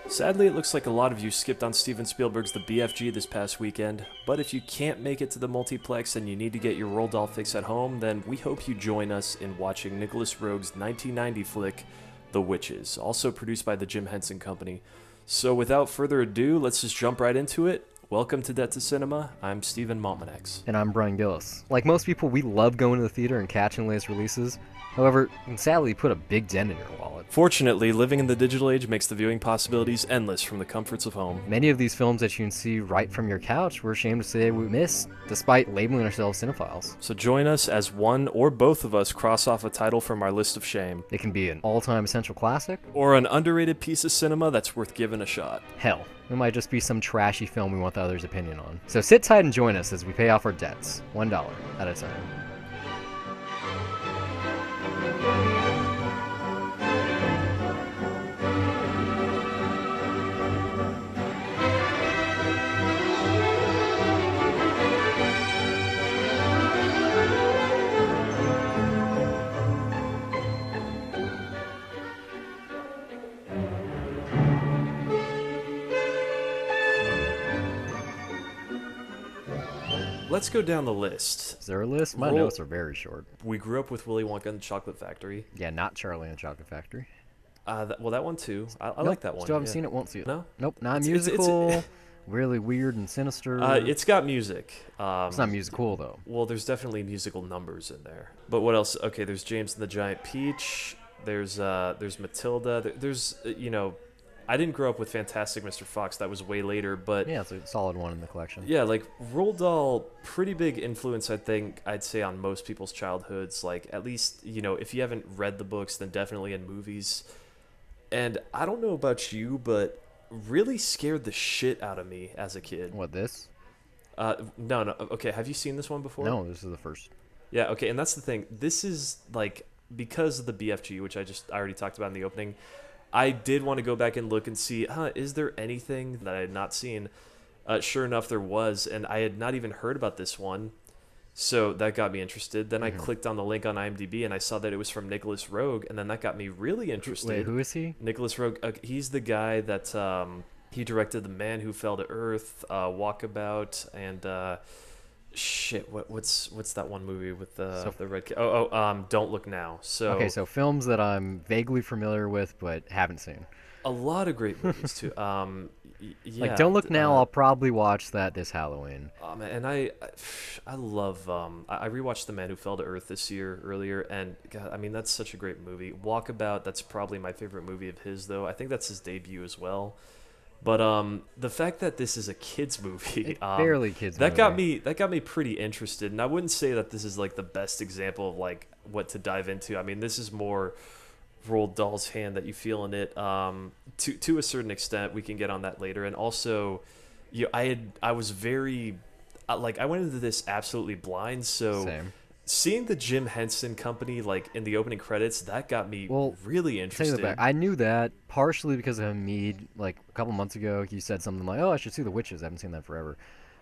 Sadly, it looks like a lot of you skipped on Steven Spielberg's The BFG this past weekend, but if you can't make it to the multiplex and you need to get your Roald Dahl fix at home, then we hope you join us in watching Nicholas Roeg's 1990 flick, The Witches, also produced by the Jim Henson Company. So without further ado, let's just jump right into it. Welcome to Debt to Cinema. I'm Stephen Maltmanex. And I'm Brian Gillis. Like most people, we love going to the theater and catching the latest releases. However, you can sadly put a big dent in your wallet. Fortunately, living in the digital age makes the viewing possibilities endless from the comforts of home. Many of these films that you can see right from your couch, we're ashamed to say we missed, despite labeling ourselves cinephiles. So join us as one or both of us cross off a title from our list of shame. It can be an all-time essential classic, Or an underrated piece of cinema that's worth giving a shot. hell, it might just be some trashy film we want the others' opinion on. So sit tight and join us as we pay off our debts, $1 at a time. Let's go down the list. Is there a list? My Roll- notes are very short. We grew up with Willy Wonka and the Chocolate Factory. Yeah, not Charlie and the Chocolate Factory. That one too. I Nope, like that one. Still haven't yeah. seen it, won't see it. No? Nope, not It's- it's- musical. Really weird and sinister. It's got music. It's not musical though. Well, there's definitely musical numbers in there. But what else? Okay, there's James and the Giant Peach. There's Matilda. There's I didn't grow up with Fantastic Mr. Fox. That was way later. But Yeah, it's a solid one in the collection. yeah, like Roald Dahl, pretty big influence, I think, I'd say, on most people's childhoods. Like, at least, if you haven't read the books, then definitely in movies. And I don't know about you, but really scared the shit out of me as a kid. What, this? No. Okay, have you seen this one before? No, this is the first. Yeah, okay, and that's the thing. This is, like, because of the BFG, which I already talked about in the opening, I did want to go back and look and see, is there anything that I had not seen? Sure enough, there was, and I had not even heard about this one, so that got me interested. Then I clicked on the link on IMDb, and I saw that it was from Nicholas Roeg, and then that got me really interested. Wait, who is he? Nicholas Roeg, he's the guy that he directed The Man Who Fell to Earth, Walkabout, and what's that one movie with the red kid? Don't Look Now. So Okay, so films that I'm vaguely familiar with but haven't seen. a lot of great movies too. Yeah, Like Don't Look Now, I'll probably watch that this Halloween. And I love I rewatched The Man Who Fell to Earth this year earlier, and God, I mean, that's such a great movie. Walkabout, that's probably my favorite movie of his, though. I think that's his debut as well. But the fact that this is a kids movie, Barely kids that movie. got me pretty interested. And I wouldn't say that this is like the best example of like what to dive into. I mean, this is more Roald Dahl's hand that you feel in it. To a certain extent, we can get on that later. And also, I was very I went into this absolutely blind. So Same. seeing the Jim Henson Company like in the opening credits, that got me really Tell you interested. the back. I knew that partially because of Hamid. Like a couple months ago, he said something like, "Oh, I should see The Witches. I haven't seen that forever."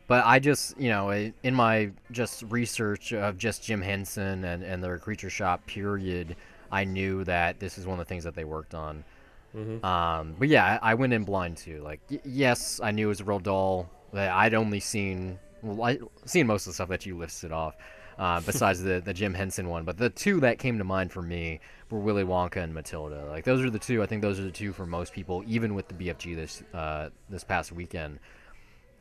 But I just, in my just research of just Jim Henson and their Creature Shop period, I knew that this is one of the things that they worked on. But yeah, I went in blind too. Like, yes, I knew it was Roald Dahl. But I'd only seen most of the stuff that you listed off, besides the Jim Henson one. But the two that came to mind for me were Willy Wonka and Matilda. Like, those are the two. I think those are the two for most people, even with the BFG this past weekend.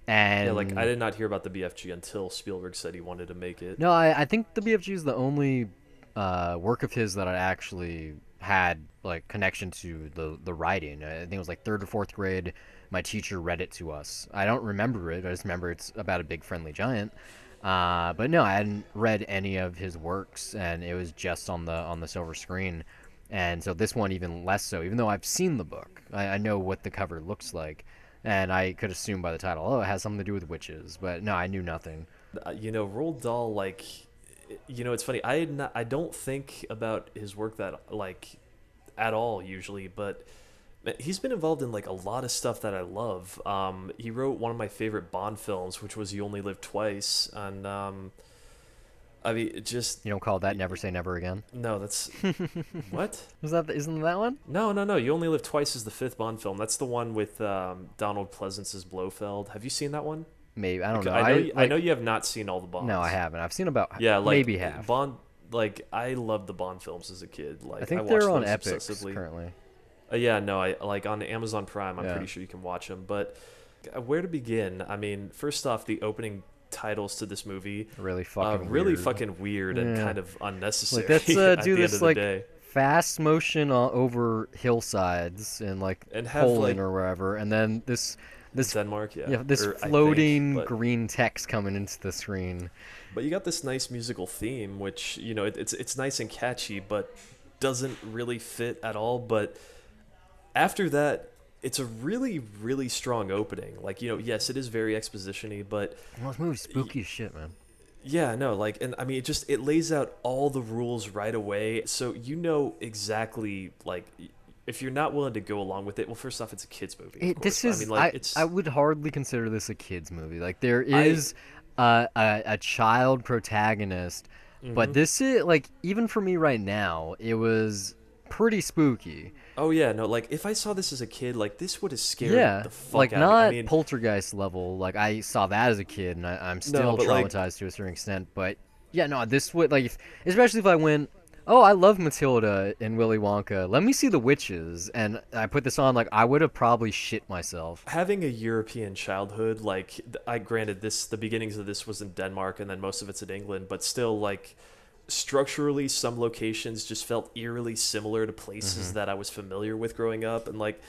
And Yeah, like I did not hear about the BFG until Spielberg said he wanted to make it. no, I think the BFG is the only work of his that I actually had like connection to the writing. I think it was like third or fourth grade. My teacher read it to us. I don't remember it. I just remember it's about a big friendly giant. But no, I hadn't read any of his works, and it was just on the silver screen. And so this one even less so. Even though I've seen the book, I know what the cover looks like, and I could assume by the title, oh, it has something to do with witches. But no, I knew nothing. Roald Dahl, like, it's funny. I don't think about his work that like at all usually, but he's been involved in like a lot of stuff that I love. He wrote one of my favorite Bond films, which was You Only Live Twice, and I mean, it just You don't call that Never Say Never Again? no. That's what? Isn't that one? No, no, no. You Only Live Twice is the fifth Bond film. That's the one with Donald Pleasence's Blofeld. Have you seen that one? Maybe, I don't know. I know you have not seen all the No, I Bonds. haven't. I've seen about Yeah, maybe like half. Bond. Like I loved the Bond films as a kid. I Like I think watched they're on those Epics obsessively. currently. Yeah, no, I like on Amazon Prime. I'm Yeah, pretty sure you can watch them. But where to begin? I mean, first off, the opening titles to this movie, really fucking really weird. fucking weird and Yeah. kind of unnecessary. Like let's at do the end this of the like day, fast motion over hillsides in like and have Poland like or wherever, and then this Denmark, yeah, yeah this or I think, floating but green text coming into the screen. but you got this nice musical theme, which it's nice and catchy, but doesn't really fit at all. But after that, it's a really really strong opening. Like yes, it is very exposition-y, but Well, this movie's spooky as shit, man. yeah, no, like, and I mean, it lays out all the rules right away, so you know exactly like if you're not willing to go along with it. Well, first off, it's a kids movie, of course. This I is mean, like, it's I would hardly consider this a kids movie. Like there I. is a child protagonist, but Mhm. this is like even for me right now, it was pretty spooky. Oh yeah, no, like if I saw this as a kid, like this would have scared Yeah, the fuck like out of me. I not mean, poltergeist level. Like I saw that as a kid, and I'm no, still but like, traumatized to a certain extent. But yeah, no, this would like, especially if I went, oh, I love Matilda and Willy Wonka. Let me see the witches, and I put this on. Like I would have probably shit myself. having a European childhood, like I granted the beginnings of this was in Denmark, and then most of it's in England, but still, like structurally, some locations just felt eerily similar to places that I was familiar with growing up, and like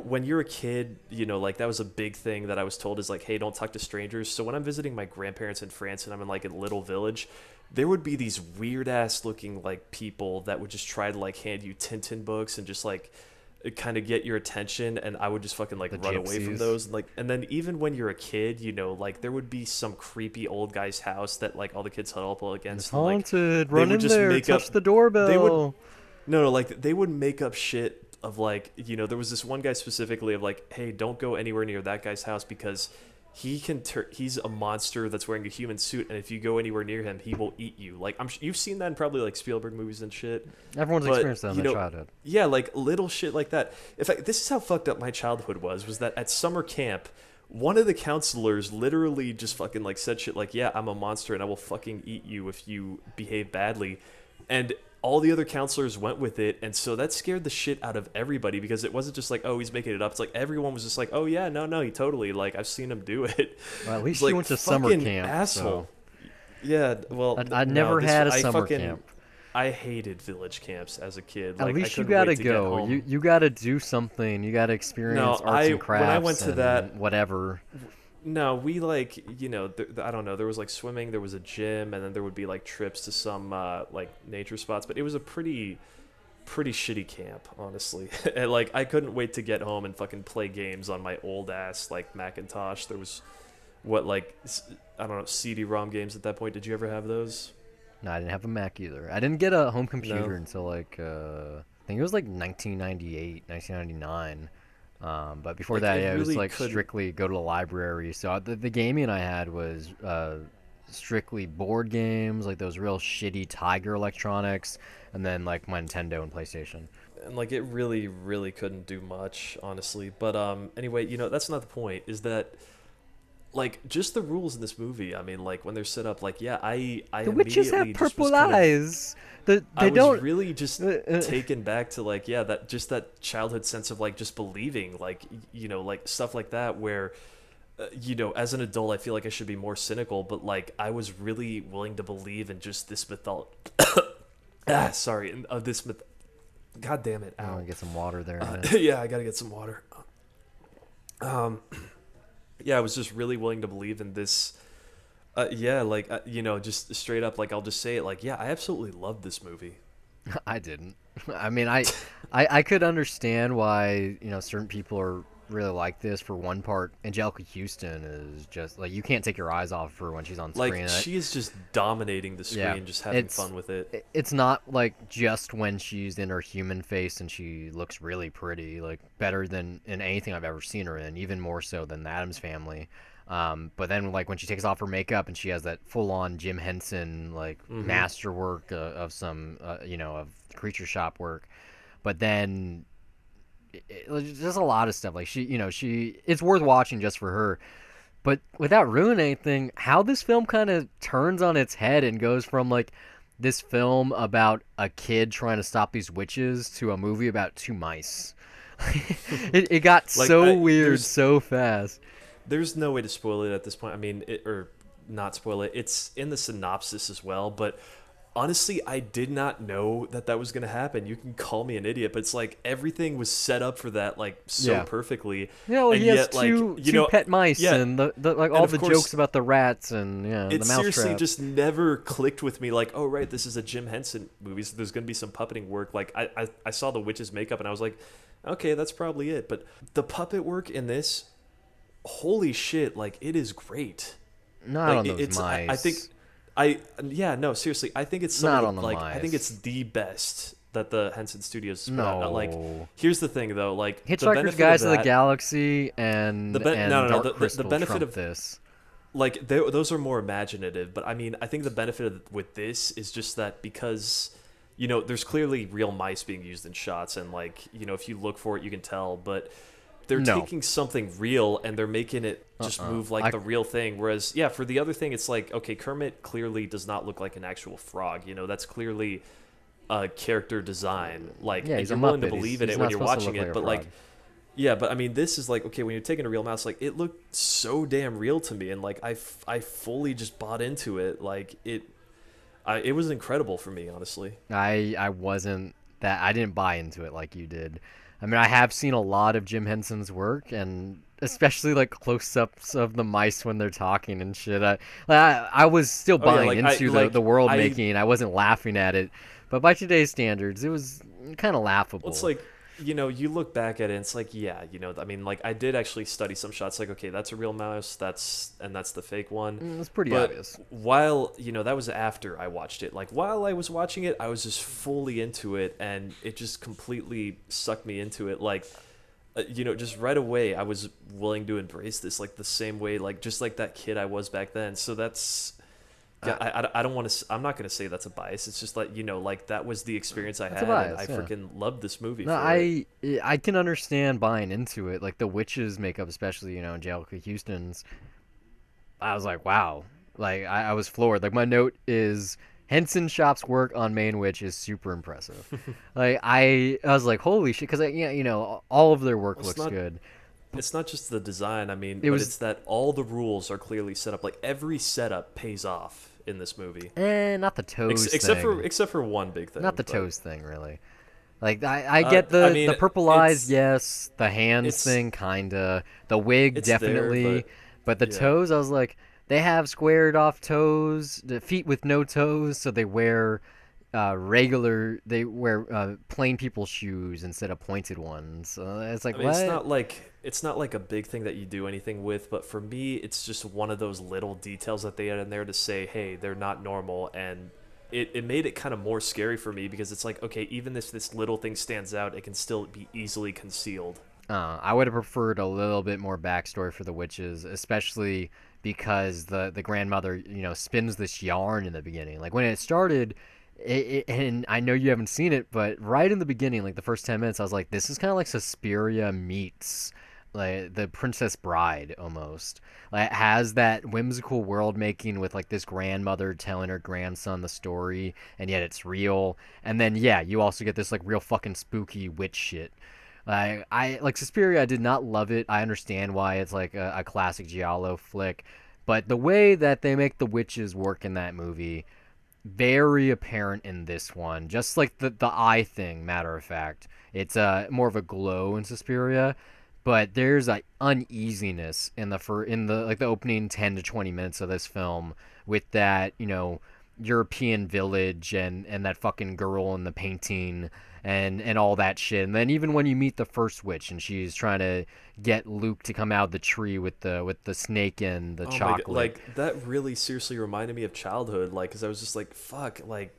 when you're a kid, like that was a big thing that I was told is like, hey, don't talk to strangers. So when I'm visiting my grandparents in France and I'm in like a little village, there would be these weird ass looking like people that would just try to like hand you Tintin books and just like kind of get your attention, and I would just fucking like The run away from gypsies. those. And then even when you're a kid, like there would be some creepy old guy's house that like all the kids huddle up It's against, and like haunted. they Run would in just there. make Touch up the doorbell. they would no, like they would make up shit of like, there was this one guy specifically of like, hey, don't go anywhere near that guy's house because he's a monster that's wearing a human suit, and if you go anywhere near him, he will eat you. Like you've seen that in probably like Spielberg movies and shit. Everyone's But experienced that in their childhood. yeah, like little shit like that. In fact, this is how fucked up my childhood was that at summer camp, one of the counselors literally just fucking like said shit like, yeah, I'm a monster and I will fucking eat you if you behave badly. And all the other counselors went with it, and so that scared the shit out of everybody because it wasn't just like, oh, he's making it up. It's like everyone was just like, oh yeah, no, he totally, like I've seen him do it. Well, at least It's you like, went to summer fucking camp. asshole. So. Yeah, well, I never had a summer camp. I hated village camps as a kid. At Like, least I you couldn't gotta wait to get go. home. You gotta do something. You gotta experience No, arts and crafts. when I went to and that, whatever. no, we like, I don't know. There was like swimming, there was a gym, and then there would be like trips to some like nature spots. But it was a pretty shitty camp, honestly. And like, I couldn't wait to get home and fucking play games on my old ass like Macintosh. There was I don't know, CD-ROM games at that point. Did you ever have those? No, I didn't have a Mac either. I didn't get a home computer No. until like I think it was like 1998, 1999. But before Like, that, I yeah, it was really like couldn't- strictly go to the library. So the gaming I had was strictly board games, like those real shitty Tiger Electronics, and then like my Nintendo and PlayStation. And like, it really, really couldn't do much, honestly. But anyway, that's not the point. Is that like just the rules in this movie? I mean, like when they're set up, like yeah, I The witches have immediately just was purple kind of- eyes. They I was don't. really just taken back to like, yeah, that childhood sense of like just believing, like like stuff like that where as an adult I feel like I should be more cynical, but like I was really willing to believe in just this this myth. God damn it! I'm Ow. gonna get some water there. man. Yeah, I gotta get some water. Yeah, I was just really willing to believe in this. Yeah, like just straight up, like I'll just say it, like yeah, I absolutely loved this movie. I didn't. I mean, I could understand why certain people are really like this. For one part, Angelica Houston is just like you can't take your eyes off her when she's on screen. Like she is just dominating the screen, Yeah, just having fun with it. It's not like just when she's in her human face and she looks really pretty, like better than in anything I've ever seen her in, even more so than the Addams Family. But then like when she takes off her makeup and she has that full on Jim Henson like Mm-hmm. masterwork of some of creature shop work. But then there's a lot of stuff like she it's worth watching just for her. But without ruining anything, how this film kind of turns on its head and goes from like this film about a kid trying to stop these witches to a movie about two mice. It got Like so weird so fast. there's no way to spoil it at this point. I mean, or not spoil it. It's in the synopsis as well, but honestly, I did not know that that was going to happen. You can call me an idiot, but it's like everything was set up for that like so Yeah. perfectly. Yeah, well, And he has yet like, two pet mice yeah, and the like and all of the course jokes about the rats and it the seriously mousetrap. just never clicked with me like, oh right, this is a Jim Henson movie, so there's going to be some puppeting work. Like I saw the witch's makeup and I was like, okay, that's probably it. But the puppet work in this, holy shit, like it is great. Not Like on those it's I think mice. yeah, no, seriously, I think it's some Not of on the the like I think it's mice. the best that the Henson Studios has put out. Like No. here's the thing though, like the Hitchhiker's benefit of Guide to the that Galaxy no and no Dark the Crystal benefit trump of this. like those are more imaginative, but I mean I think the benefit with this is just that because there's clearly real mice being used in shots and like if you look for it you can tell, but they're No. taking something real and they're making it just move like I the real thing. Whereas, yeah, for the other thing, it's like, okay, Kermit clearly does not look like an actual frog. That's clearly a character design. Like, yeah, and he's a you're willing to Muppet. believe in He's it when not you're supposed to watching look like it. a But, like, frog. yeah, but I mean, this is like, okay, when you're taking a real mouse, like, it looked so damn real to me. And, like, I fully just bought into it. Like, it was incredible for me, honestly. I wasn't that I didn't buy into it like you did. I mean, I have seen a lot of Jim Henson's work, and especially like close-ups of the mice when they're talking and shit. I was still Oh, yeah, buying into the world making. I wasn't laughing at it, but by today's standards, it was kind of well, it's laughable. like, you look back at it and it's like, yeah, I mean, like I did actually study some shots like, okay, that's a real mouse, that's the fake one. It's pretty But obvious. while, that was after I watched it. Like while I was watching it, I was just fully into it and it just completely sucked me into it. Like just right away I was willing to embrace this like the same way like just like that kid I was back then. So that's yeah, Uh, I don't want to. I'm not going to say that's a bias. It's just like like that was the experience I That's a had, and bias, I yeah. freaking loved this movie No, for it. I can understand buying into it. Like the witches makeup, especially Angelica Houston's. I was like, wow. Like I was floored. Like my note is Henson Shop's work on Main Witch is super impressive. Like I was like, holy shit, because yeah, all of their work Well, it's looks not. good. It's not just the design. I mean, It but was it's that all the rules are clearly set up. Like every setup pays off in this movie, not the toes except for thing. one big Not thing. the But toes thing, really. Like I get I the mean, purple eyes, yes. The hands it's thing, kinda. The wig, it's there, definitely. but But the yeah. toes, I was like, they have squared off toes, the feet with no toes, so they wear they wear plain people shoes instead of pointed ones. It's I like mean, what? it's not like a big thing that you do anything with, but for me, it's just one of those little details that they had in there to say, hey, they're not normal, and it made it kind of more scary for me because it's like, okay, even if this little thing stands out, it can still be easily concealed. I would have preferred a little bit more backstory for the witches, especially because the grandmother, spins this yarn in the beginning. Like when it started, and I know you haven't seen it, but right in the beginning, like the first 10 minutes, I was like, this is kind of like Suspiria meets like the Princess Bride almost. Like it has that whimsical world making with like this grandmother telling her grandson the story, and yet it's real. And then yeah, you also get this like real fucking spooky witch shit. I like Suspiria. I did not love it. I understand why it's like a classic giallo flick, but the way that they make the witches work in that movie, very apparent in this one. Just like the eye thing. Matter of fact, it's more of a glow in Suspiria, but there's like uneasiness in the like the opening 10 to 20 minutes of this film with that European village and that fucking girl in the painting and all that shit. And then even when you meet the first witch and she's trying to get Luke to come out of the tree with the snake and the Oh my god, chocolate. like that really seriously reminded me of childhood, like, because I was just like, fuck, like,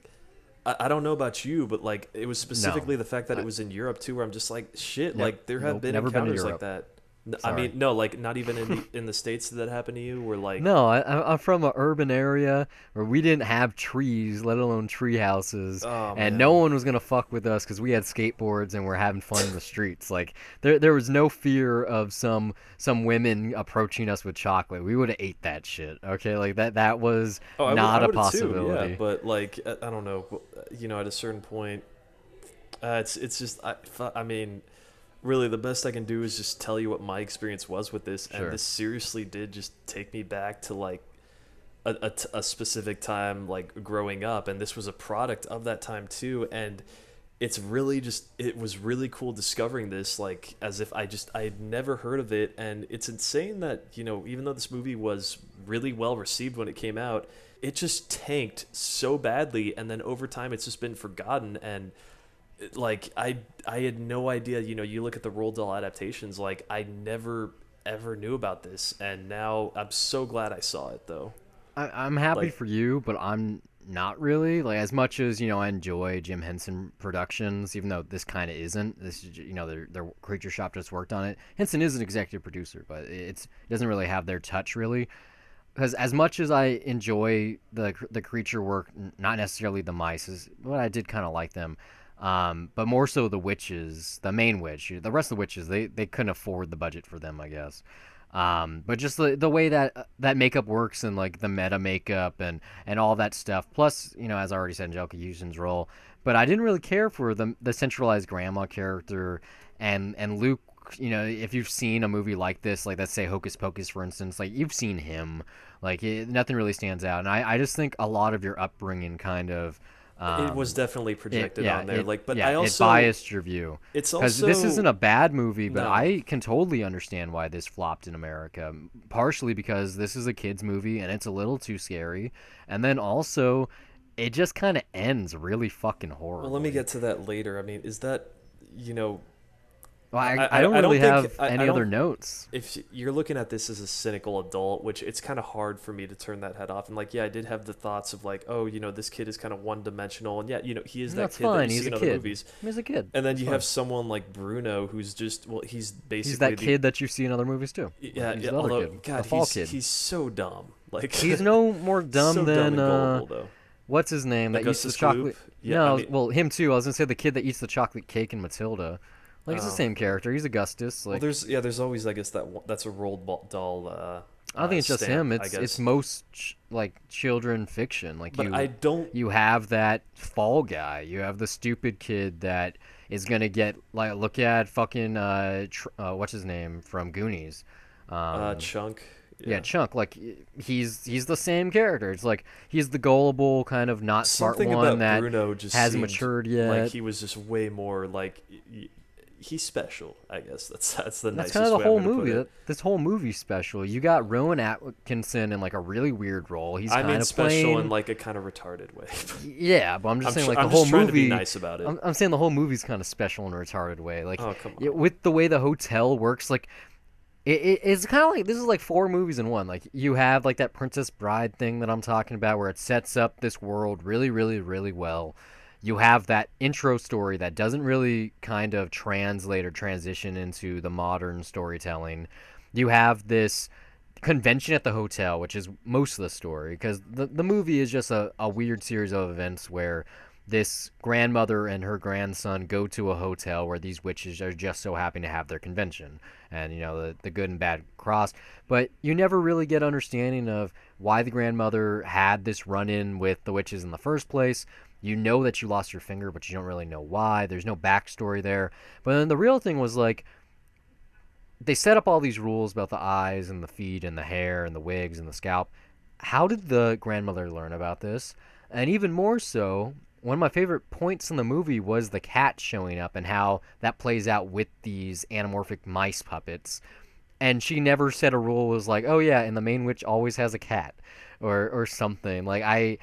I don't know about you, but like, it was No. specifically the fact that I, it was in Europe too, where I'm just like, shit, no, like, there have nope, been never been to encounters like Europe. that. I Sorry. mean, no, like not even in the states did that happen to you. Where like, No, I'm from an urban area where we didn't have trees, let alone tree houses, oh and no man, one was gonna fuck with us because we had skateboards and we're having fun in the streets. Like there was no fear of some women approaching us with chocolate. We would have ate that shit. Okay, like that was oh not I a would have too, yeah. possibility. But like I don't know, at a certain point, it's just I mean, really the best I can do is just tell you what my experience was with this, and Sure. this seriously did just take me back to like a specific time like growing up, and this was a product of that time too. And it's really just it was really cool discovering this, like as if I'd never heard of it. And it's insane that even though this movie was really well received when it came out, it just tanked so badly, and then over time it's just been forgotten. And like I had no idea. You look at the Roald Dahl adaptations, like I never ever knew about this, and now I'm so glad I saw it though. I'm happy Like, for you, but I'm not really. Like as much as I enjoy Jim Henson productions, even though this kind of isn't. This is their Creature Shop just worked on it. Henson is an executive producer, but it doesn't really have their touch really. Because as much as I enjoy the creature work, not necessarily the mice, but I did kind of like them. But more so the witches, the main witch. The rest of the witches, they couldn't afford the budget for them, I guess. But just the way that makeup works and like the meta makeup and all that stuff. Plus, as I already said, Angelica Houston's role. But I didn't really care for the centralized grandma character and Luke. If you've seen a movie like this, like let's say Hocus Pocus, for instance, like you've seen him. Like nothing really stands out, and I just think a lot of your upbringing kind of it was um, definitely projected on there. Like, but I it also biased your view. it's Because this isn't also a bad movie, but no. I can totally understand why this flopped in America. Partially because this is a kids movie and it's a little too scary, and then also it just kind of ends really fucking Well, let me horribly. get to that later. I mean, is that you know Well, I don't I really don't think have any I other don't notes. if you're looking at this as a cynical adult, which it's kind of hard for me to turn that head off. And like, yeah, I did have the thoughts of like, oh, this kid is kind of one dimensional, and yeah, he is that That's kid that you fine. see He's a in other kid. movies. He's a kid. And then That's you fine. have someone like Bruno, who's just well, he's He's basically that the kid that you see in other movies too. Like, yeah, he's yeah. the other Although kid, the God, fall he's kid. he's so dumb. Like He's no more he's dumb so dumb than and gullible though. what's his name that eats the Augustus Gloop. chocolate. Yeah, I No, mean, well him too. I was gonna say the kid that eats the chocolate cake in Matilda. Like it's the oh, same character. He's Augustus. well, Like there's always I guess that's a Dahl I don't think it's just stamp, him. I It's guess. most like children fiction. Like But I don't. you have that fall guy. You have the stupid kid that is gonna get like look at fucking what's his name from Goonies. Um, Chunk. Yeah, Yeah. Chunk. Like he's the same character. It's like he's the gullible kind of not smart Something one about that Bruno just hasn't seemed matured like yet. he was just way more like he's special. I guess that's the That's kind of nicest the way I'm whole gonna put movie. it. This whole movie special. You got Rowan Atkinson in like a really weird role. He's I mean kind of special in playing. like a kind of retarded way. Yeah, but I'm just saying like the I'm whole just trying to be movie. nice about it. I'm saying the whole movie's kind of special in a retarded way. Like Oh come on. with the way the hotel works, like it's kind of like this is like four movies in one. Like you have like that Princess Bride thing that I'm talking about, where it sets up this world really, really, really well. You have that intro story that doesn't really kind of translate or transition into the modern storytelling. You have this convention at the hotel, which is most of the story, because the movie is just a weird series of events where this grandmother and her grandson go to a hotel where these witches are just so happy to have their convention, and the good and bad cross. But you never really get understanding of why the grandmother had this run-in with the witches in the first place. You know that you lost your finger, but you don't really know why. There's no backstory there. But then the real thing was like they set up all these rules about the eyes and the feet and the hair and the wigs and the scalp. How did the grandmother learn about this? And even more so, one of my favorite points in the movie was the cat showing up and how that plays out with these anamorphic mice puppets. And she never said a rule was like, oh yeah, and the main witch always has a cat or something. Like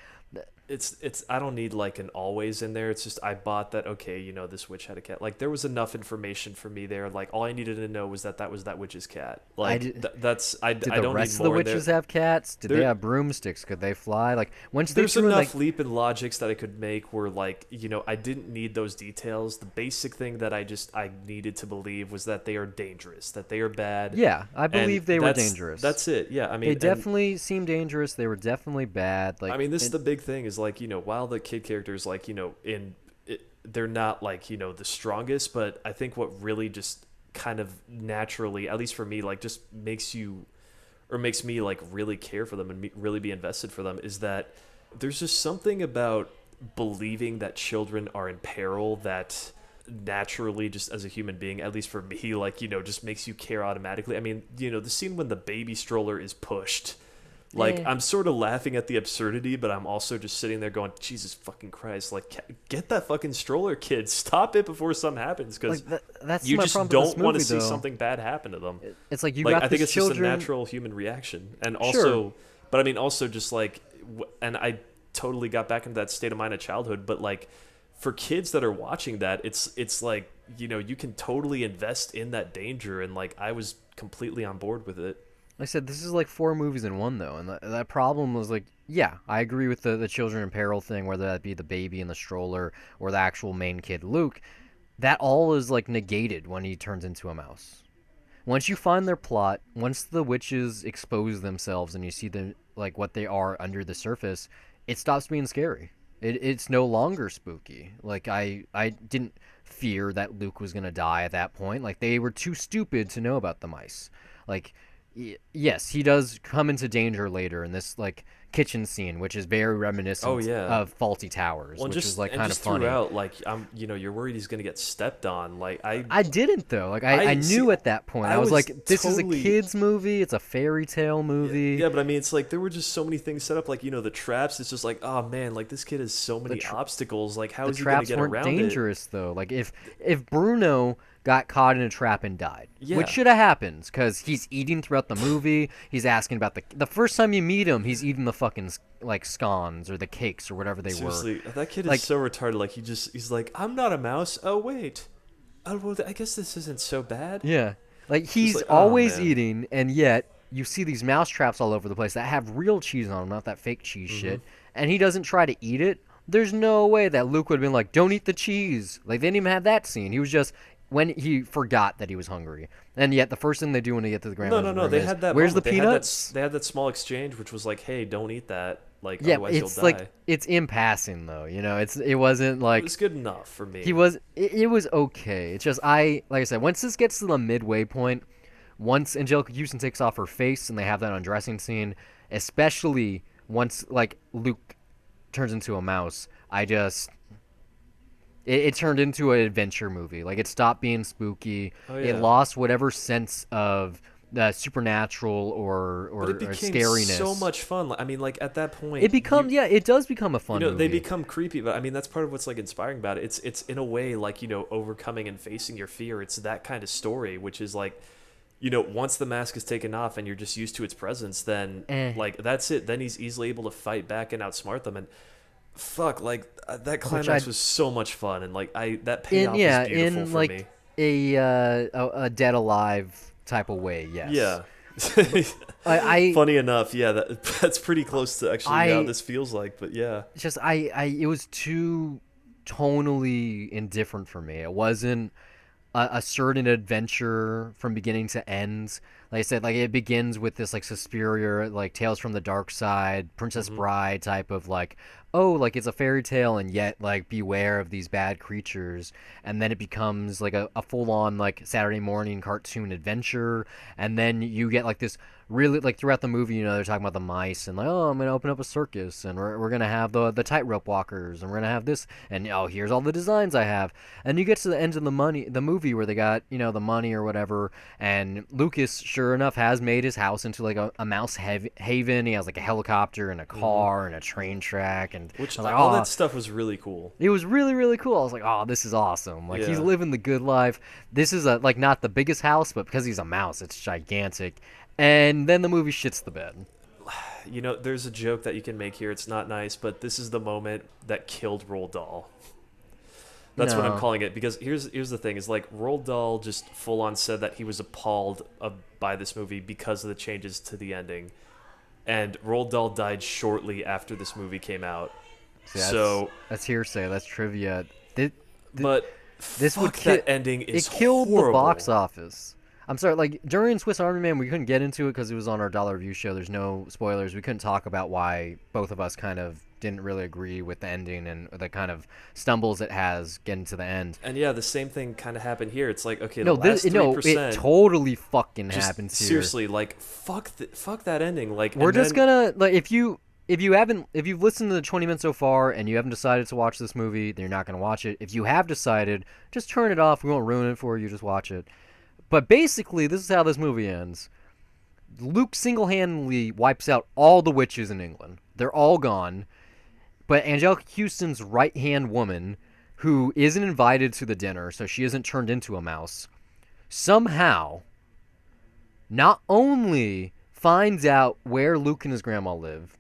it's I don't need like an always in there. It's just I bought that, okay, this witch had a cat. Like there was enough information for me there. Like all I needed to know was that was that witch's cat. I Like did, that's I did I the don't rest need of the more in there. witches have cats? Did they have broomsticks? Could they fly? Like once they There's threw in, like enough leap and logics that I could make where like, I didn't need those details. The basic thing that I needed to believe was that they are dangerous, that they are bad. yeah, I And believe they were dangerous. that's it. Yeah, I mean, They and definitely seemed dangerous. They were definitely bad. Like I mean, this is the big thing is like, while the kid characters like, they're not like, the strongest, but I think what really just kind of naturally, at least for me, like just makes me like really care for them and really be invested for them is that there's just something about believing that children are in peril that naturally, just as a human being, at least for me, like, just makes you care automatically. I mean, the scene when the baby stroller is pushed, like, I'm sort of laughing at the absurdity, but I'm also just sitting there going, Jesus fucking Christ, like, get that fucking stroller, kid. Stop it before something happens, because that's you my just problem with don't this want to movie, see though. something bad happen to them. It's like you Like, got I think this it's children. just a natural human reaction. And also, Sure. but I mean, also just like, and I totally got back into that state of mind of childhood, but like, for kids that are watching that, it's like, you can totally invest in that danger, and like, I was completely on board with it. Like I said, this is like 4 movies in one, though, and that problem was like, yeah, I agree with the children in peril thing, whether that be the baby in the stroller or the actual main kid, Luke. That all is like negated when he turns into a mouse. Once you find their plot, once the witches expose themselves and you see them like what they are under the surface, it stops being scary. It's no longer spooky. Like I didn't fear that Luke was gonna die at that point. Like they were too stupid to know about the mice. Like yes, he does come into danger later in this like kitchen scene, which is very reminiscent Oh yeah. of Faulty Towers, Well, which just is like and kind of just funny. throughout, like you're worried he's gonna get stepped on. Like I didn't though. Like I knew see, at that point. I I was was like, this totally- is a kids movie. It's a fairy tale movie. Yeah, but I mean, it's like there were just so many things set up. Like the traps. It's just like, oh man, like this kid has so many obstacles. Like how The is he gonna traps get weren't around dangerous though. Like if Bruno got caught in a trap and died, Yeah. which should have happened, because he's eating throughout the movie. He's asking about the first time you meet him, he's eating the fucking like scones or the cakes or whatever they it? Seriously, were. that kid Like- is so retarded. Like he's like, I'm not a mouse. Oh wait, oh well, I guess this isn't so bad. Yeah, like he's like, oh, always man. eating, and yet you see these mouse traps all over the place that have real cheese on them, not that fake cheese shit. And he doesn't try to eat it. There's no way that Luke would have been like, "Don't eat the cheese." Like they didn't even have that scene. He was just when he forgot that he was hungry, and yet the first thing they do when they get to the grandmother's No. room They is, had that. "Where's moment. the They peanuts?" They had that small exchange, which was like, hey, don't eat that. Like Yeah, otherwise it's you'll die. like it's in passing though. It wasn't It like was good enough for me. it was okay. It's just like I said, once this gets to the midway point, once Angelica Houston takes off her face and they have that undressing scene, especially once like Luke turns into a mouse, it turned into an adventure movie. Like it stopped being spooky. Oh, It yeah. lost whatever sense of supernatural or But it became scariness. so much fun. I mean, like at that point, it does become a fun movie. they become creepy. But I mean, that's part of what's like inspiring about it. It's in a way like overcoming and facing your fear. It's that kind of story, which is like, once the mask is taken off and you're just used to its presence, then like that's it. Then he's easily able to fight back and outsmart them. And fuck, like that climax was so much fun. And like that payoff was beautiful for like me. a Dead Alive type of way. Yes. Yeah. I Funny enough, yeah, that's pretty close to actually how this feels like. But yeah, just it was too tonally indifferent for me. It wasn't a certain adventure from beginning to end. Like I said, like it begins with this like Suspiria, like Tales from the Dark Side, Princess Bride type of like, oh, like it's a fairy tale and yet like beware of these bad creatures. And then it becomes like a full on like Saturday morning cartoon adventure. And then you get like this really like throughout the movie, they're talking about the mice and like, oh, I'm gonna open up a circus and we're gonna have the tightrope walkers and we're gonna have this and oh, here's all the designs I have. And you get to the end of the movie where they got the money or whatever, and Lucas sure enough has made his house into like a mouse haven. He has like a helicopter and a car and a train track, and which I was like, all oh, that stuff was really cool. it was really, really cool. I was like, oh, this is awesome. Like, he's Yeah. living the good life. This is like not the biggest house, but because he's a mouse, it's gigantic. And then the movie shits the bed. there's a joke that you can make here. It's not nice, but this is the moment that killed Roald Dahl. That's what I'm No. calling it, because here's the thing: is like Roald Dahl just full on said that he was appalled by this movie because of the changes to the ending, and Roald Dahl died shortly after this movie came out. See, So, that's hearsay. That's trivia. but This fuck, would that ending is it killed horrible. the box office. I'm sorry, like during Swiss Army Man, we couldn't get into it because it was on our dollar review show. There's no spoilers. We couldn't talk about why both of us kind of didn't really agree with the ending and the kind of stumbles it has getting to the end. And yeah, the same thing kind of happened here. It's like, okay, No, the last 3%, it totally fucking just happens here. seriously, like fuck that ending. Like, We're and just then- gonna like if you've listened to the 20 minutes so far and you haven't decided to watch this movie, then you're not gonna watch it. If you have decided, just turn it off. We won't ruin it for you. Just watch it. But basically, this is how this movie ends. Luke single-handedly wipes out all the witches in England. They're all gone. But Angelica Houston's right-hand woman, who isn't invited to the dinner, so she isn't turned into a mouse, somehow not only finds out where Luke and his grandma live,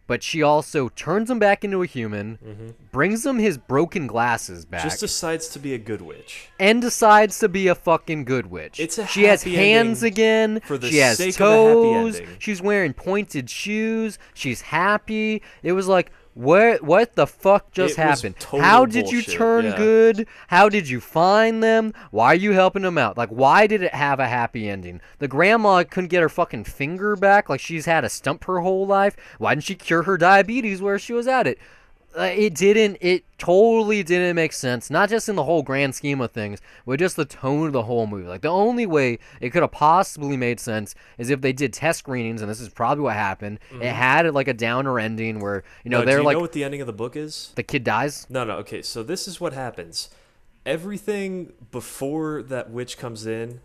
but she also turns him back into a human, brings him his broken glasses back, just decides to be a good witch. and decides to be a fucking good witch. It's a she has happy hands ending again. for the she has sake of a happy toes. ending. She's wearing pointed shoes. She's happy. It was like, what the fuck just It was happened? total How did you bullshit, turn yeah. good? How did you find them? Why are you helping them out? Like, why did it have a happy ending? The grandma couldn't get her fucking finger back. Like, she's had a stump her whole life. Why didn't she cure her diabetes where she was at it? It totally didn't make sense, not just in the whole grand scheme of things, but just the tone of the whole movie. Like, the only way it could have possibly made sense is if they did test screenings, and this is probably what happened. It had like a downer ending where, No, they're do you like, know what the ending of the book is? the kid dies. No, okay, so this is what happens. Everything before that witch comes in,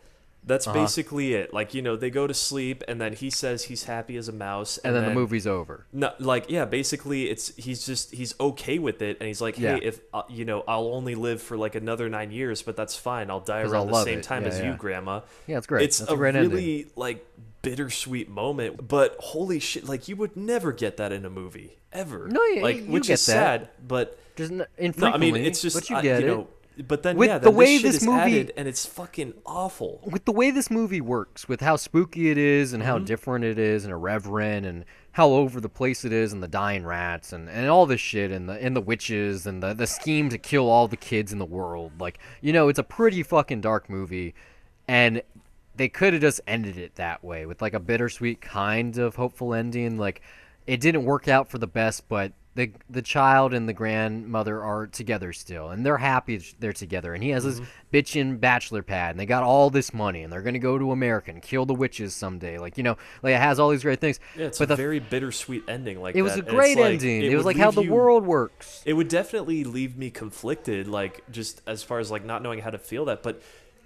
that's basically it. Like, they go to sleep, and then he says he's happy as a mouse, And then the movie's over. No, like, yeah, basically he's okay with it, and he's like, hey, Yeah. if I'll only live for like another 9 years, but that's fine. I'll die 'Cause around I'll the love same it. time Yeah, as yeah. you, Grandma. Yeah, it's great. It's That's a a great really ending. like bittersweet moment, but holy shit, like you would never get that in a movie ever. No, like, you which get is that. sad, but Just no, infrequently. I mean it's just but you get it. But then With yeah, the then way this shit this is movie- added, and it's fucking awful. With the way this movie works, with how spooky it is and Mm-hmm. how different it is and irreverent and how over the place it is and the dying rats and all this shit and the witches and the scheme to kill all the kids in the world. Like, it's a pretty fucking dark movie, and they could have just ended it that way with like a bittersweet kind of hopeful ending. Like, it didn't work out for the best, but the child and the grandmother are together still, and they're happy they're together. And he has his bitchin' bachelor pad, and they got all this money, and they're gonna go to America and kill the witches someday. Like, like it has all these great things. Yeah, it's but a very bittersweet ending. Like it was that. a And it's great like, ending. It was would like how leave the you- world works. It would definitely leave me conflicted, like just as far as like not knowing how to feel that, but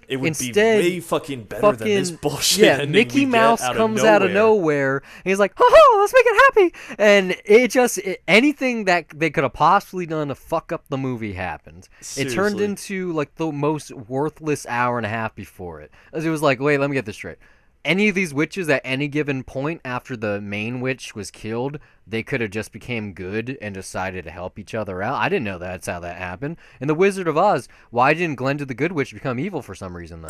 it would Instead, be way fucking better than this bullshit. Yeah, ending Mickey we get Mouse out comes of out of nowhere. And he's like, "Oh, let's make it happy!" And anything that they could have possibly done to fuck up the movie happened. It turned Seriously. into like the most worthless hour and a half before it. As it was like, wait, let me get this straight. Any of these witches at any given point after the main witch was killed, they could have just became good and decided to help each other out. I didn't know that's how that happened. In The Wizard of Oz, why didn't Glenda the Good Witch become evil for some reason though?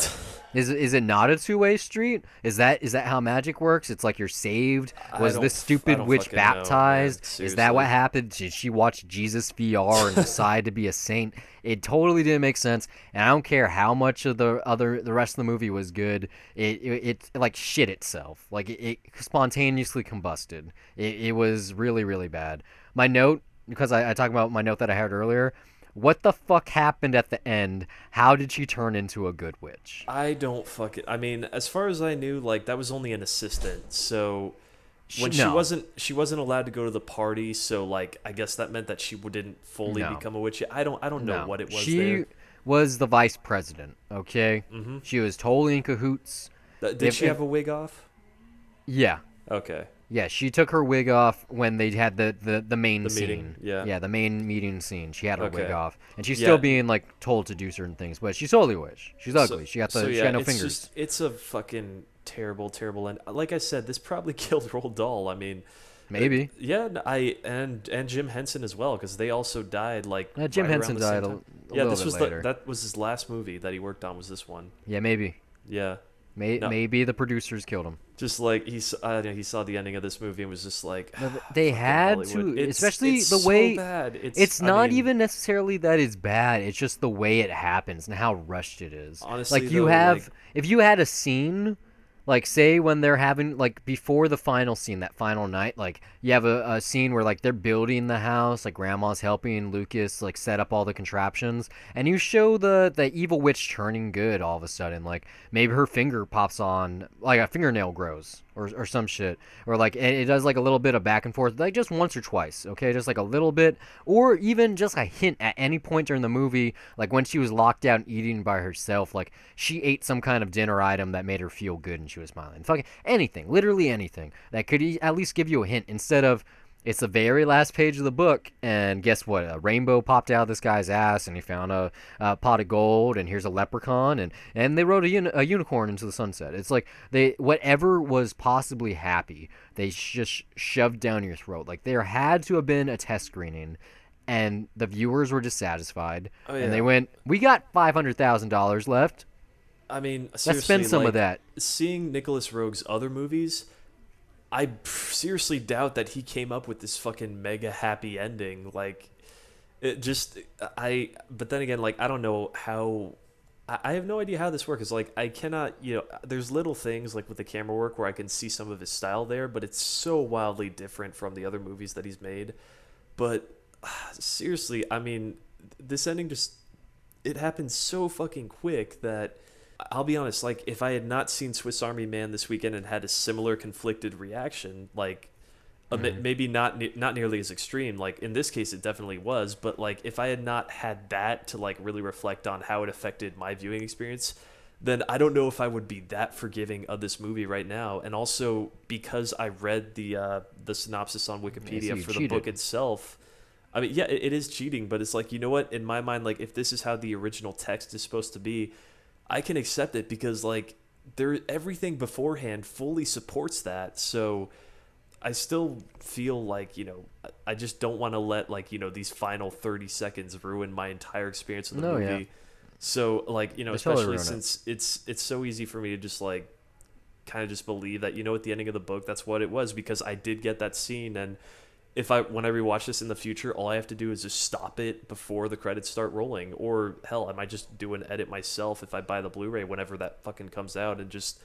Is it not a two-way street? Is that how magic works? It's like you're saved. Was this I stupid don't witch fucking know, man. baptized? Is that what Seriously. happened? Did she watch Jesus VR and decide to be a saint? It totally didn't make sense, and I don't care how much of the rest of the movie was good. It like shit itself. Like it spontaneously combusted. It was really, really bad. My note, because I talked about my note that I had earlier. What the fuck happened at the end? How did she turn into a good witch? I don't fucking. I mean, as far as I knew, like that was only an assistant. So when she No. wasn't allowed to go to the party. So like, I guess that meant that she didn't fully No. become a witch. I don't know No. what it was. She there. was the vice president. Okay, she was totally in cahoots. Did if- she if- have a wig off? Yeah. Okay. Yeah, she took her wig off when they had the main The meeting. scene. Yeah. Yeah, the main meeting scene. She had her wig Okay. off, and she's still Yeah. being like told to do certain things, but she's totally witch. She's So ugly. She got so she yeah, got no it's fingers. just it's a fucking terrible and like I said, this probably killed Roald Dahl. I mean, Maybe. yeah, I and Jim Henson as well because they also died like Jim right around Henson the same died time. a Yeah, little this bit was later. that was his last movie that he worked on was this one. Yeah, maybe. Yeah. No, Maybe the producers killed him. just like I don't know, he saw the ending of this movie and was just like, They fucking had Hollywood. to, especially It's the so way. bad. It's I not mean, even necessarily that it's bad. It's just the way it happens and how rushed it is. honestly Like you though, like have, if you had a scene, like say when they're having like before the final scene, that final night, like you have a scene where like they're building the house, like grandma's helping Lucas like set up all the contraptions, and you show the evil witch turning good all of a sudden, like maybe her finger pops on, like a fingernail grows or some shit, or like it does like a little bit of back and forth, like just once or twice, okay, just like a little bit, or even just a hint at any point during the movie, like when she was locked out eating by herself, like she ate some kind of dinner item that made her feel good and she was smiling. Fucking anything, literally anything that could at least give you a hint instead of it's the very last page of the book, and guess what? A rainbow popped out of this guy's ass, and he found a pot of gold, and here's a leprechaun, and they rode a unicorn into the sunset. It's like they whatever was possibly happy, they just shoved down your throat. Like there had to have been a test screening, and the viewers were dissatisfied, oh and they yeah. went, "We got $500,000 left. I mean, Let's spend seriously, some of like that." seeing Nicholas Rogue's other movies, I seriously doubt that he came up with this fucking mega happy ending. Like, it just But then again, like I don't know how. I have no idea how this works. It's like I cannot, there's little things like with the camera work where I can see some of his style there, but it's so wildly different from the other movies that he's made. But seriously, I mean, this ending just it happened so fucking quick that I'll be honest, like if I had not seen Swiss Army Man this weekend and had a similar conflicted reaction, like maybe not nearly as extreme, like in this case it definitely was, but like if I had not had that to like really reflect on how it affected my viewing experience, then I don't know if I would be that forgiving of this movie right now. And also because I read the synopsis on Yeah, so Wikipedia you for the book cheated. itself. I mean, yeah, it is cheating, but it's like, you know what? In my mind, like if this is how the original text is supposed to be, I can accept it because like everything beforehand fully supports that. So I still feel like, I just don't want to let like, these final 30 seconds ruin my entire experience of the No, yeah, movie. So like, they totally especially ruin it. since it's so easy for me to just like kind of just believe that, at the ending of the book, that's what it was because I did get that scene. And when I rewatch this in the future, all I have to do is just stop it before the credits start rolling, or hell, I might just do an edit myself if I buy the Blu-ray whenever that fucking comes out, and just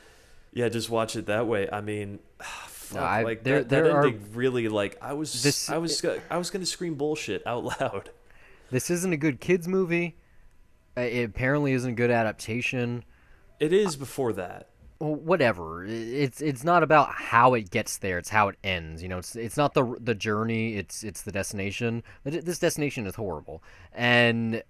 watch it that way. I mean, No, fuck, like there that are ending really like this. I was gonna scream bullshit out loud. This isn't a good kids movie. It apparently isn't a good adaptation. It is before that. Well, whatever. It's not about how it gets there. It's how it ends. It's not the journey. It's the destination. This destination is horrible, and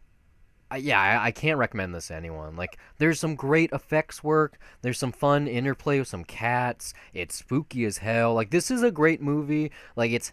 I can't recommend this to anyone. Like, there's some great effects work. There's some fun interplay with some cats. It's spooky as hell. Like, this is a great movie. Like, it's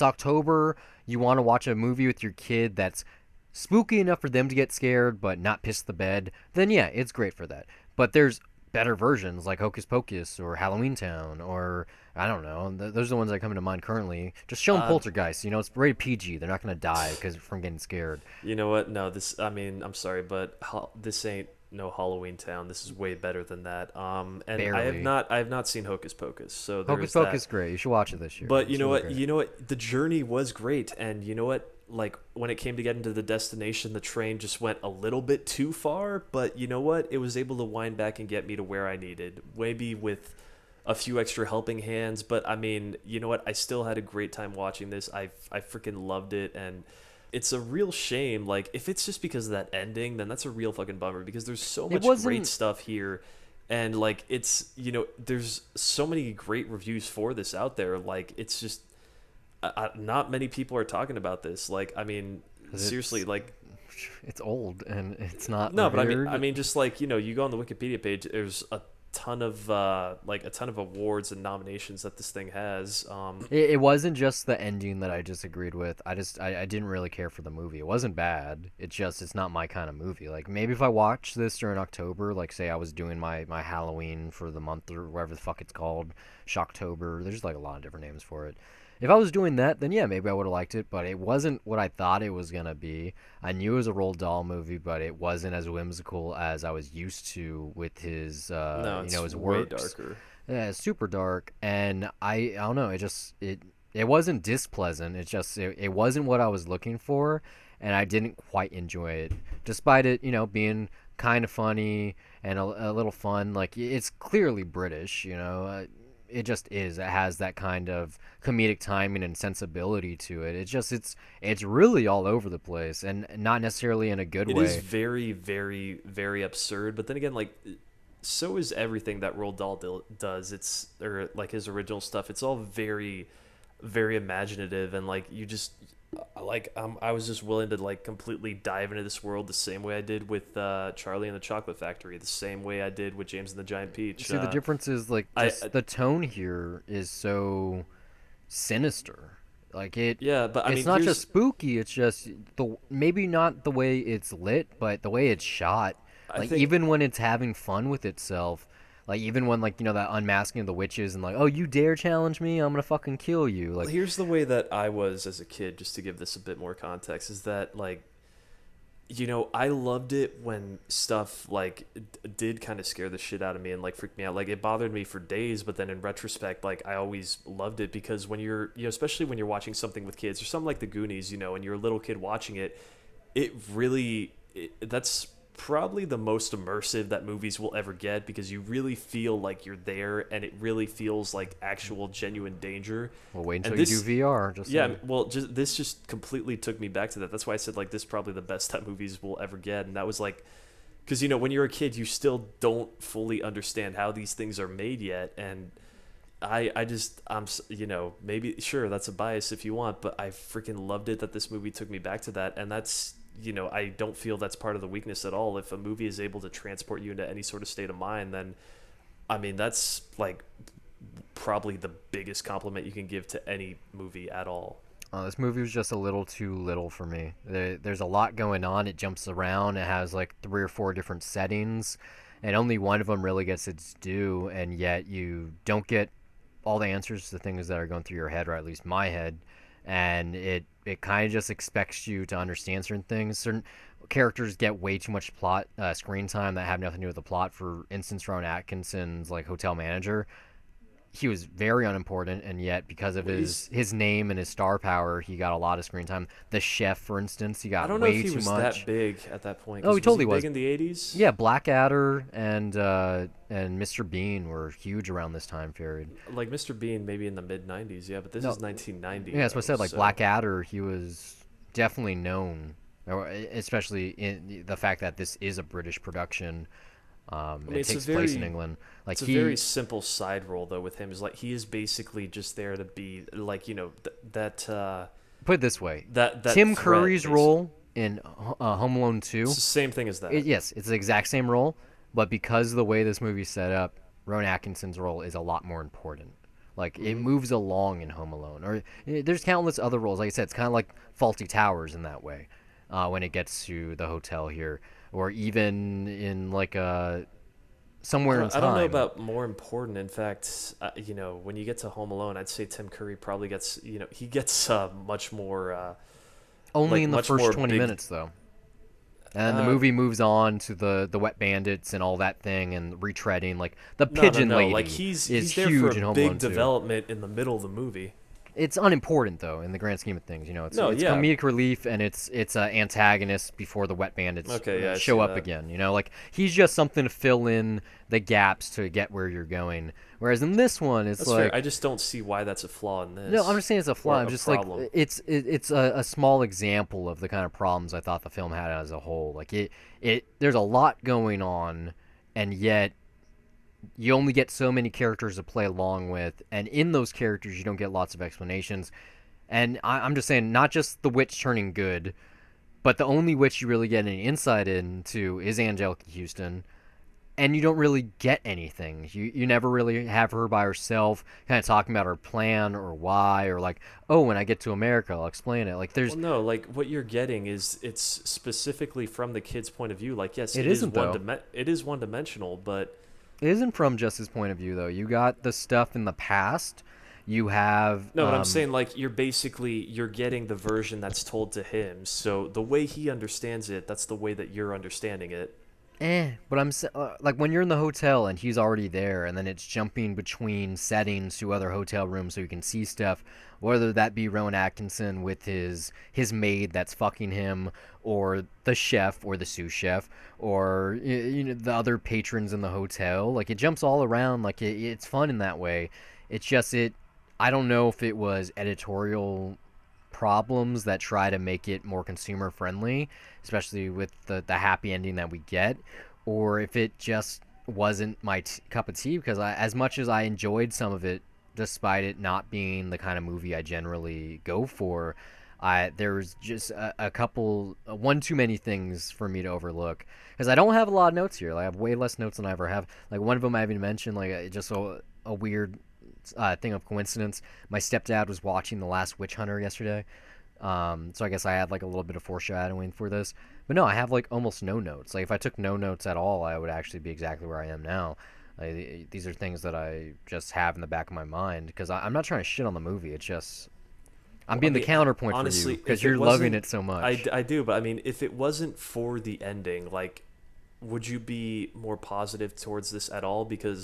October. You want to watch a movie with your kid that's spooky enough for them to get scared but not piss the bed. Then yeah, it's great for that. But there's better versions like Hocus Pocus or Halloween Town or I don't know. Those are the ones that come to mind currently. Just show them Uh, Poltergeist. It's rated PG. They're not gonna die because from getting scared. you know what? No, I mean, I'm sorry, but this ain't no Halloween Town. This is way better than that. And Barely. I have not seen Hocus Pocus, so there Hocus is that. Pocus great. You should watch it this year. But you It's know really what? great. You know what? The journey was great, and you know what? Like when it came to getting to the destination, the train just went a little bit too far. But you know what? It was able to wind back and get me to where I needed, maybe with a few extra helping hands. But I mean, you know what? I still had a great time watching this. I freaking loved it, and it's a real shame. Like if it's just because of that ending, then that's a real fucking bummer because there's so It much great wasn't. stuff here. And like it's there's so many great reviews for this out there. Like it's just not many people are talking about this. Like, I mean, 'Cause seriously, like, it's old and it's not no, but revered. I mean, just like you go on the Wikipedia page, there's a ton of awards and nominations that this thing has. It wasn't just the ending that I disagreed with. I didn't really care for the movie. It wasn't bad. It's not my kind of movie. Like maybe if I watched this during October, like say I was doing my Halloween for the month or whatever the fuck it's called, Shocktober. There's like a lot of different names for it. If I was doing that, then yeah, maybe I would have liked it, but it wasn't what I thought it was gonna be. I knew it was a Roald Dahl movie, but it wasn't as whimsical as I was used to with his No, it's his way works. darker. Yeah, it's super dark, and I don't know. It wasn't displeasant. It wasn't what I was looking for, and I didn't quite enjoy it, despite it being kind of funny and a little fun. Like it's clearly British, it just is. It has that kind of comedic timing and sensibility to it. It's really all over the place, and not necessarily in a good It is way. very, very, very absurd. But then again, like, so is everything that Roald Dahl does. Or like his original stuff. It's all very, very imaginative, and like you just I was just willing to like completely dive into this world the same way I did with Charlie and the Chocolate Factory, the same way I did with James and the Giant Peach. See, the difference is like just the tone here is so sinister. Like yeah, but I it's mean, not just spooky. It's just maybe not the way it's lit, but the way it's shot. I Like think even when it's having fun with itself, like even when like that unmasking of the witches and like, oh, you dare challenge me, I'm gonna fucking kill you. Like here's the way that I was as a kid, just to give this a bit more context, is that like I loved it when stuff like did kind of scare the shit out of me and like freak me out. Like it bothered me for days, but then in retrospect, like I always loved it because when you're, especially when you're watching something with kids or something like The Goonies, and you're a little kid watching it, that's probably the most immersive that movies will ever get because you really feel like you're there and it really feels like actual genuine danger. well, wait until And you this, do VR. Just yeah, saying. well, this just completely took me back to that. That's why I said like this is probably the best that movies will ever get, and that was like because when you're a kid, you still don't fully understand how these things are made yet, and maybe sure that's a bias if you want, but I freaking loved it that this movie took me back to that, and that's I don't feel that's part of the weakness at all. If a movie is able to transport you into any sort of state of mind, then I mean that's like probably the biggest compliment you can give to any movie at all. This movie was just a little too little for me. There's a lot going on. It jumps around. It has like 3 or 4 different settings, and only one of them really gets its due. And yet you don't get all the answers to things that are going through your head, or at least my head. And it kind of just expects you to understand certain things. Certain characters get way too much plot screen time that have nothing to do with the plot. For instance, Rowan Atkinson's like hotel manager, he was very unimportant, and yet because of Well, his name and his star power, he got a lot of screen time. The chef, for instance, he I got don't know if way he too was much. that big at that point. Oh, 'Cause he totally was was. he big in the 80s? Yeah, Blackadder and Mr. Bean were huge around this time period. Like Mr. Bean, maybe in the mid 90s. Yeah, but this No, is 1990. yeah, that's what I though, said. Like so Blackadder, he was definitely known, especially in the fact that this is a British production. I mean, It takes place in England. Like it's a very simple side role though with him. Is like he is basically just there to be like put it this way, that Tim threat, Curry's basically. role in Home Alone 2, It's the same thing as that. yes, it's the exact same role, but because of the way this movie's set up, Rowan Atkinson's role is a lot more important. Like it moves along in Home Alone, or there's countless other roles. Like I said, it's kind of like Faulty Towers in that way. When it gets to the hotel here, or even in like somewhere in I don't know time. about more important. In fact, when you get to Home Alone, I'd say Tim Curry probably gets, he gets much more, Only like in the much first more 20 big. minutes, though. And the movie moves on to the wet bandits and all that thing and retreading. Like the No, pigeon no. lady Like he's is there huge for in a Home big Alone 2. development in the middle of the movie. It's unimportant though in the grand scheme of things. It's No, it's yeah. comedic relief and it's antagonist before the wet bandits Okay, yeah, I show see up that. again. Like he's just something to fill in the gaps to get where you're going. Whereas in this one, it's That's like fair. I just don't see why that's a flaw in this. no, I'm just saying it's a flaw. Or I'm a just problem. like it's a small example of the kind of problems I thought the film had as a whole. Like there's a lot going on, and yet you only get so many characters to play along with, and in those characters you don't get lots of explanations. And I'm just saying, not just the witch turning good, but the only witch you really get any insight into is Angelica Houston. and you don't really get anything. You never really have her by herself, kind of talking about her plan or why, or like, oh, when I get to America, I'll explain it. Like, Well, no, like what you're getting is it's specifically from the kid's point of view. Like, yes, it isn't though. it is one dimensional, but It isn't from just his point of view though. You got the stuff in the past. You have no, but I'm saying like you're getting the version that's told to him. So the way he understands it, that's the way that you're understanding it. But like when you're in the hotel and he's already there, and then it's jumping between settings to other hotel rooms so you can see stuff, whether that be Rowan Atkinson with his maid that's fucking him, or the chef or the sous chef, or the other patrons in the hotel. Like it jumps all around. Like it's fun in that way. It's just it. I don't know if it was editorial problems that try to make it more consumer friendly, especially with the happy ending that we get, or if it just wasn't my cup of tea, because as much as I enjoyed some of it, despite it not being the kind of movie I generally go for, there was just a couple, one too many things for me to overlook. Because I don't have a lot of notes here. Like, I have way less notes than I ever have. Like one of them I haven't mentioned, like just a weird thing of coincidence. My stepdad was watching The Last Witch Hunter yesterday, so I guess I had like a little bit of foreshadowing for this. But no, I have like almost no notes. Like if I took no notes at all, I would actually be exactly where I am now. These are things that I just have in the back of my mind because I'm not trying to shit on the movie. It's just I'm being the counterpoint honestly, for you because you're loving it so much. I do, but I mean, if it wasn't for the ending, like, would you be more positive towards this at all? Because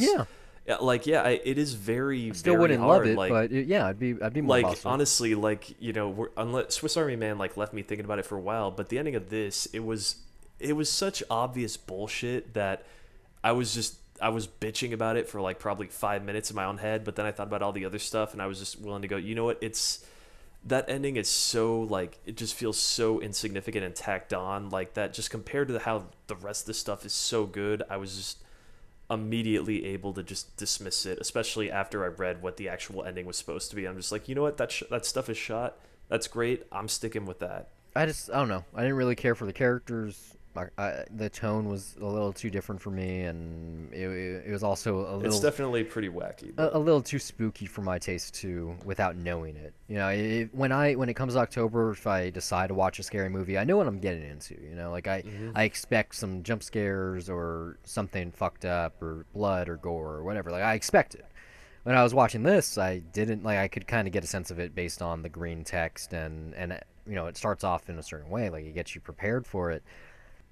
it is very, still very wouldn't hard. love it, like, but I'd be more like positive. honestly, like unless Swiss Army Man like left me thinking about it for a while, but the ending of this, it was such obvious bullshit that I was bitching about it for like probably 5 minutes in my own head, but then I thought about all the other stuff and I was just willing to go, you know what, that ending is so like it just feels so insignificant and tacked on like that, just compared to how the rest of the stuff is so good. I was just immediately able to just dismiss it, especially after I read what the actual ending was supposed to be. I'm just like, you know what, that stuff is shot. That's great. I'm sticking with that. I don't know. I didn't really care for the characters. The tone was a little too different for me, and it was also It's definitely pretty wacky, a little too spooky for my taste too, without knowing it. When it comes to October, if I decide to watch a scary movie, I know what I'm getting into. Like I expect some jump scares or something fucked up or blood or gore or whatever. Like I expect it. When I was watching this, I didn't like. I could kind of get a sense of it based on the green text and it starts off in a certain way, like it gets you prepared for it.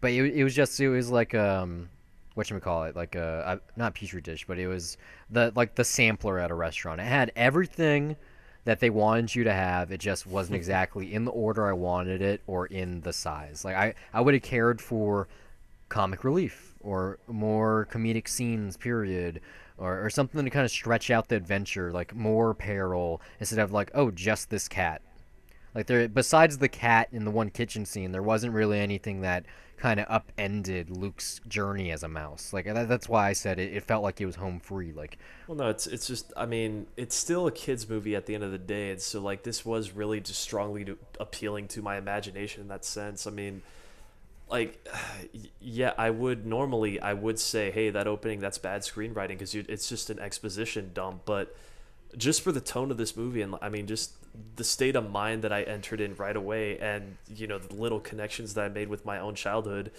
But it was like whatchamacallit, like not petri dish, but it was the sampler at a restaurant. It had everything that they wanted you to have. It just wasn't exactly in the order I wanted it or in the size. Like I would have cared for comic relief or more comedic scenes, period, or something to kind of stretch out the adventure, like more peril instead of like, oh, just this cat. Like besides the cat in the one kitchen scene, there wasn't really anything that kind of upended Luke's journey as a mouse. Like that's why I said it felt like it was home free. Like, well, no, it's just, I mean, it's still a kids movie at the end of the day, and so like this was really just strongly appealing to my imagination in that sense. I mean, like, yeah, I would say, hey, that opening, that's bad screenwriting because it's just an exposition dump, but just for the tone of this movie, and I mean just the state of mind that I entered in right away, and the little connections that I made with my own childhood,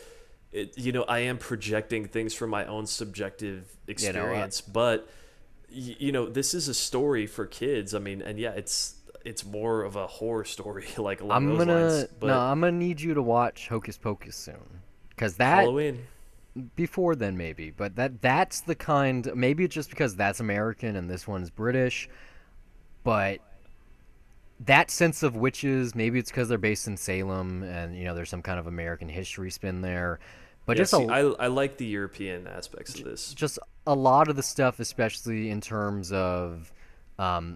I am projecting things from my own subjective experience, but this is a story for kids. I mean, and yeah, it's more of a horror story like along those lines. But I'm gonna need you to watch Hocus Pocus soon, because that Halloween. Before then maybe, but that's the kind. Maybe it's just because that's American and this one's British, but that sense of witches, maybe it's because they're based in Salem and there's some kind of American history spin there. But yeah, I like the European aspects of this. Just a lot of the stuff, especially in terms of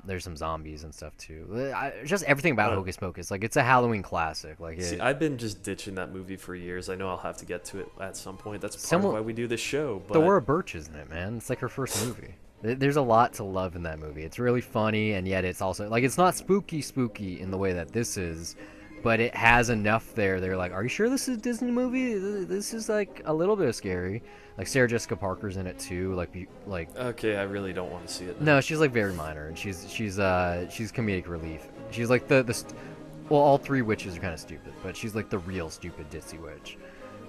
there's some zombies and stuff too. Just everything about Hocus Pocus, like it's a Halloween classic. Like, I've been just ditching that movie for years. I know I'll have to get to it at some point. That's part of why we do this show. But Thora Birch, isn't it, man? It's like her first movie. There's a lot to love in that movie. It's really funny, and yet it's also like it's not spooky in the way that this is, but it has enough there. They're like, are you sure this is a Disney movie? This is like a little bit scary. Like Sarah Jessica Parker's in it too. Like Okay, I really don't want to see it. no, she's like very minor, and she's comedic relief. She's like the well, all three witches are kind of stupid, but she's like the real stupid ditzy witch.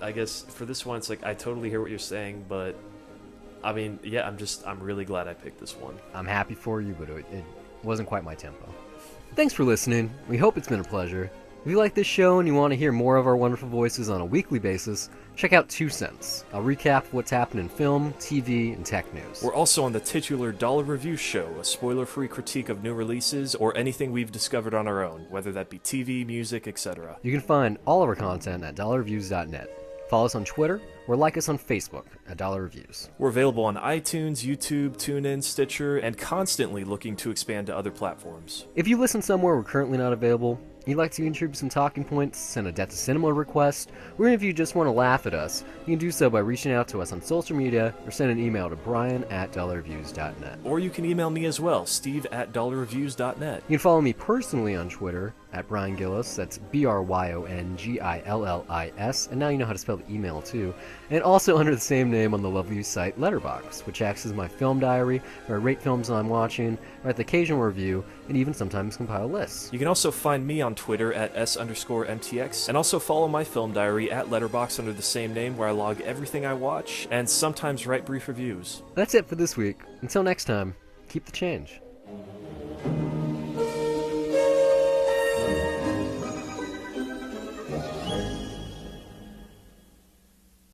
I guess for this one, it's like I totally hear what you're saying, but I mean, yeah, I'm really glad I picked this one. I'm happy for you, but it wasn't quite my tempo. Thanks for listening. We hope it's been a pleasure. If you like this show and you want to hear more of our wonderful voices on a weekly basis, check out 2 Cents. I'll recap what's happened in film, TV, and tech news. We're also on the titular Dollar Review Show, a spoiler-free critique of new releases or anything we've discovered on our own, whether that be TV, music, etc. You can find all of our content at dollarreviews.net. Follow us on Twitter or like us on Facebook at Dollar Reviews. We're available on iTunes, YouTube, TuneIn, Stitcher, and constantly looking to expand to other platforms. If you listen somewhere we're currently not available, you'd like to contribute some talking points, send a Death to Cinema request, or even if you just want to laugh at us, you can do so by reaching out to us on social media or send an email to brian@dollarreviews.net. Or you can email me as well, steve@dollarreviews.net. You can follow me personally on Twitter at Brian Gillis, that's BryonGillis, and now you know how to spell the email too, and also under the same name on the lovely site Letterboxd, which acts as my film diary, where I rate films I'm watching, write the occasional review, and even sometimes compile lists. You can also find me on Twitter at S_MTX, and also follow my film diary at Letterboxd under the same name, where I log everything I watch, and sometimes write brief reviews. That's it for this week. Until next time, keep the change.